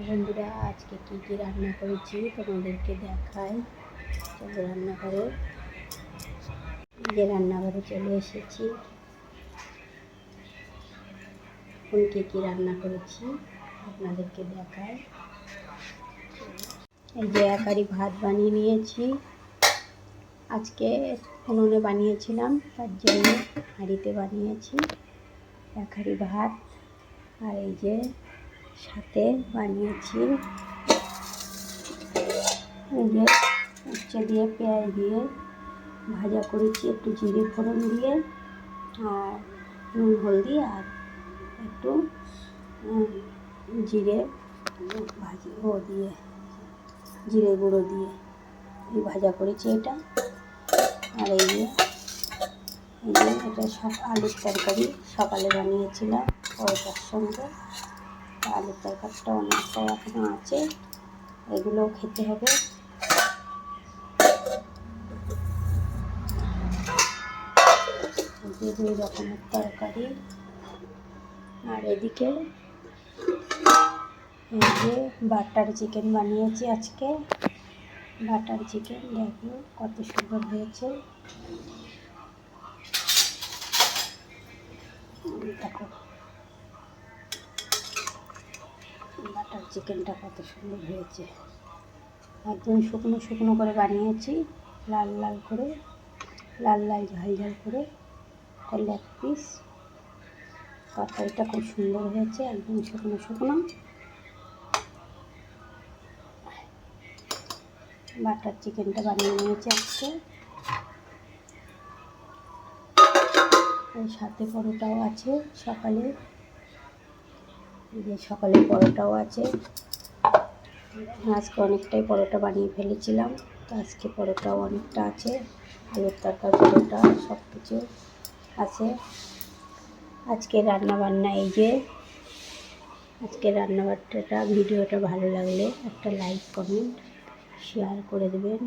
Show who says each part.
Speaker 1: বন্ধুরা আজকে কি কি রান্না করেছি তোমাদেরকে দেখাই। চলো রান্নাঘরে, রান্নাঘরে চলে এসেছি। এখন কি কি রান্না করেছি আপনাদেরকে দেখাই। এই যে একারি ভাত বানিয়ে নিয়েছি। আজকে উনুনে বানিয়েছিলাম, তার জন্য হাঁড়িতে বানিয়েছি একারি ভাত। আর এই যে সাথে বানিয়েছি এই যে উচ্ছে দিয়ে পেঁয়াজ দিয়ে ভাজা করেছি, একটু জিরে ফোড়ন দিয়ে আর নুন হলদি আর একটু জিরে দিয়ে জিরে গুঁড়ো দিয়ে ভাজা করেছি এটা। আর এই যে এটা সব আলুর তরকারি সকালে বানিয়েছিলাম পরোটার সঙ্গে। আলুর তরকারিটা অনেকটা এখনও আছে, এগুলোও খেতে হবে। দুই রকমের তরকারি। আর এদিকে এই যে বাটার চিকেন বানিয়েছি আজকে। বাটার চিকেন দেখো কত সুন্দর হয়েছে, দেখো বাটার চিকেনটা কত সুন্দর হয়েছে। একদম শুকনো শুকনো করে বানিয়েছি, লাল লাল করে, লাল লাল ঝাল ঝাল করে। লেগ পিস তরকারিটা খুব সুন্দর হয়েছে, একদম শুকনো শুকনো। বাটার চিকেনটা বানিয়ে নিয়েছি আজকে। এর সাথে পরোটাও আছে সকালে, যে সকালে পরোটাও আছে। আজকে অনেকটাই পরোটা বানিয়ে ফেলেছিলাম, তো আজকে পরোটাও অনেকটা আছে। আলুর তরকারি পরোটা সব কিছু আছে। আজকে রান্নাবান্না এই যে আজকে রান্নাবান্নাটা ভিডিওটা ভালো লাগলে একটা লাইক কমেন্ট শেয়ার করে দেবেন।